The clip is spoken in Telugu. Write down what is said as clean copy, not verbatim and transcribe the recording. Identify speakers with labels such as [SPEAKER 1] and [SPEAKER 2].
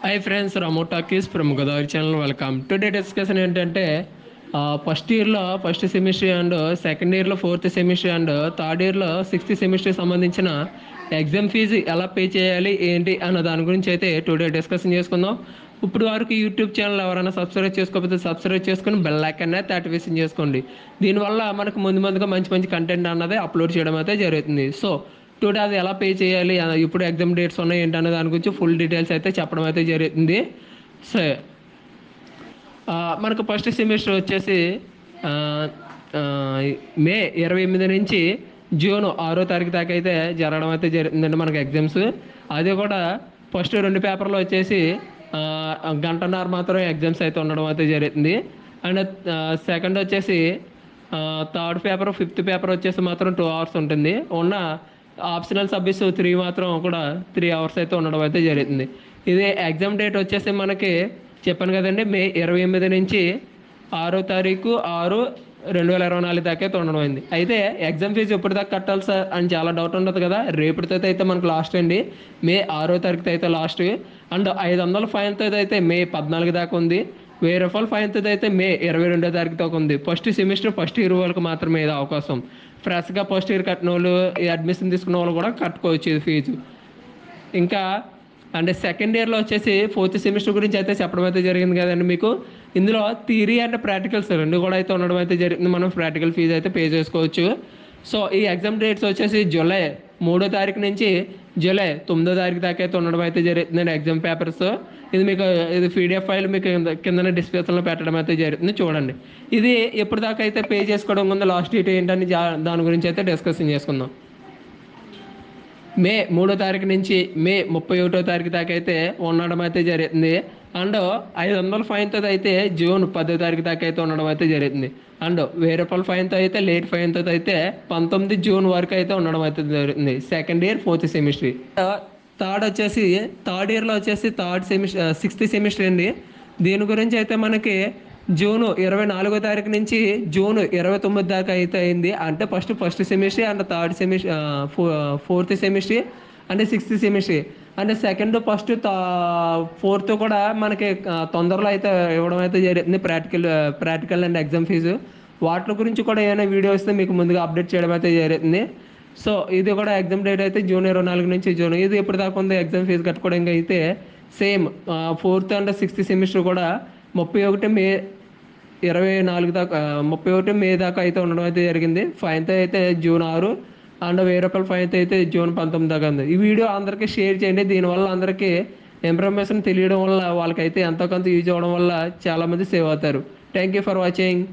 [SPEAKER 1] Hi friends, Ramu talkies from Godavari channel. Welcome. Today discussion ఏంటంటే ఫస్ట్ ఇయర్లో ఫస్ట్ సెమిస్టర్ అండ్ సెకండ్ ఇయర్లో ఫోర్త్ సెమిస్టర్ అండ్ థర్డ్ ఇయర్లో సిక్స్త్ సెమిస్టర్ సంబంధించిన ఎగ్జామ్ ఫీజు ఎలా పే చేయాలి ఏంటి అన్న దాని గురించి అయితే టుడే డిస్కషన్ చేసుకుందాం. ఇప్పుడు వరకు యూట్యూబ్ ఛానల్ ఎవరైనా సబ్స్క్రైబ్ చేసుకోకపోతే సబ్స్క్రైబ్ చేసుకుని బెల్ ఐకాన్ అయితే యాక్టివేషన్ చేసుకోండి. దీనివల్ల మనకు ముందుగా మంచి మంచి కంటెంట్ అన్నది అప్లోడ్ చేయడం అయితే జరుగుతుంది. సో టుడే అది ఎలా పే చేయాలి, ఇప్పుడు ఎగ్జామ్ డేట్స్ ఉన్నాయి ఏంటనే దాని గురించి ఫుల్ డీటెయిల్స్ అయితే చెప్పడం అయితే జరుగుతుంది. సో మనకు ఫస్ట్ సెమిస్టర్ వచ్చేసి మే 28 నుంచి జూన్ 6వ తారీఖు దాకా అయితే జరగడం అయితే జరుగుతుందండి మనకు ఎగ్జామ్స్. అది కూడా ఫస్ట్ 2 పేపర్లు వచ్చేసి గంటన్నర మాత్రం ఎగ్జామ్స్ అయితే ఉండడం అయితే జరుగుతుంది. అండ్ సెకండ్ వచ్చేసి థర్డ్ పేపర్ ఫిఫ్త్ పేపర్ వచ్చేసి మాత్రం 2 hours ఉంటుంది. ఉన్న ఆప్షనల్ సబ్జెక్ట్స్ 3 మాత్రం కూడా 3 hours అయితే ఉండడం అయితే జరుగుతుంది. ఇది ఎగ్జామ్ డేట్ వచ్చేసి మనకి చెప్పాను కదండి, మే 28 నుంచి 6వ తారీఖు 6/2024 దాకా అయితే ఉండడం అయింది. అయితే ఎగ్జామ్ ఫీజు ఎప్పుడు దాకా కట్టాలి సార్ అని చాలా డౌట్ ఉండదు కదా. రేపటితో అయితే మనకు లాస్ట్ అండి, మే 6వ తారీఖుతో అయితే లాస్ట్. అండ్ 500 ఫైన్తో అయితే మే 14 దాకా ఉంది. 1000 రూపాయలు ఫైన్తో అయితే మే 22వ తారీఖు దాకా ఉంది. ఫస్ట్ సెమిస్టర్ ఫస్ట్ ఇయర్ వాళ్ళకి మాత్రమే ఇది అవకాశం. ఫ్రెష్గా ఫస్ట్ ఇయర్ కట్టిన వాళ్ళు, అడ్మిషన్ తీసుకున్న వాళ్ళు కూడా కట్టుకోవచ్చు ఇది ఫీజు. ఇంకా అంటే సెకండ్ ఇయర్లో వచ్చేసి ఫోర్త్ సెమిస్టర్ గురించి అయితే చెప్పడం అయితే జరిగింది కదండి మీకు. ఇందులో థియరీ అండ్ ప్రాక్టికల్స్ 2 కూడా అయితే ఉండడం అయితే జరిగింది. మనం ప్రాక్టికల్ ఫీజు అయితే పే చేసుకోవచ్చు. సో ఈ ఎగ్జామ్ డేట్స్ వచ్చేసి జూలై 3వ తారీఖు నుంచి జూలై 9వ తారీఖు దాకా అయితే ఉండడం అయితే జరుగుతుందండి ఎగ్జామ్ పేపర్స్. ఇది మీకు PDF ఫైల్ మీకు కింద డిస్క్రిప్షన్లో పెట్టడం అయితే జరుగుతుంది, చూడండి. ఇది ఎప్పుడు దాకా అయితే పే చేసుకోవడం ఉందో, లాస్ట్ డేట్ ఏంటని దాని గురించి అయితే డిస్కషన్ చేసుకుందాం. మే 3వ తారీఖు నుంచి మే 31వ తారీఖు దాకా అయితే ఉండడం అయితే జరుగుతుంది. అండ్ 500 ఫైన్తో అయితే జూన్ 10వ తారీఖు దాకా అయితే ఉండడం అయితే జరుగుతుంది. అండ్ 1000 రూపాయల ఫైన్తో అయితే లేట్ ఫైన్తో అయితే 19 జూన్ వరకు అయితే ఉండడం అయితే జరుగుతుంది second year fourth semester. Third ఇయర్లో వచ్చేసి సిక్స్త్ సెమిస్టర్ అండి. దీని గురించి అయితే మనకి జూన్ 24వ తారీఖు నుంచి జూన్ 29 దాకా అయితే అయింది. అంటే first semester and third semester, fourth semester అంటే సిక్స్త్ సెమిస్టర్ అంటే సెకండ్ ఫస్ట్ ఫోర్త్ కూడా మనకి తొందరలో అయితే ఇవ్వడం అయితే జరుగుతుంది. ప్రాక్టికల్ అండ్ ఎగ్జామ్ ఫీజు వాటి గురించి కూడా ఏమైనా వీడియో వస్తే మీకు ముందుగా అప్డేట్ చేయడం అయితే జరుగుతుంది. సో ఇది కూడా ఎగ్జామ్ డేట్ అయితే జూన్ 24 నుంచి జూన్. ఇది ఎప్పుడు దాకా ఉంది ఎగ్జామ్ ఫీజు కట్టుకోవడానికి అయితే same fourth and sixth semester కూడా 31 మే 24 దాకా 31 మే దాకా అయితే ఉండడం అయితే జరిగింది. ఫైన్తో అయితే జూన్ 6 అండ్ 1000 రూపాయల ఫైన్తో అయితే జూన్ 19 దాకా ఉంది. ఈ వీడియో అందరికీ షేర్ చేయండి. దీనివల్ల అందరికీ ఇన్ఫర్మేషన్ తెలియడం వల్ల వాళ్ళకైతే ఎంతో కొంత యూజ్ అవ్వడం వల్ల చాలామంది సేవ్ అవుతారు. Thank you for watching.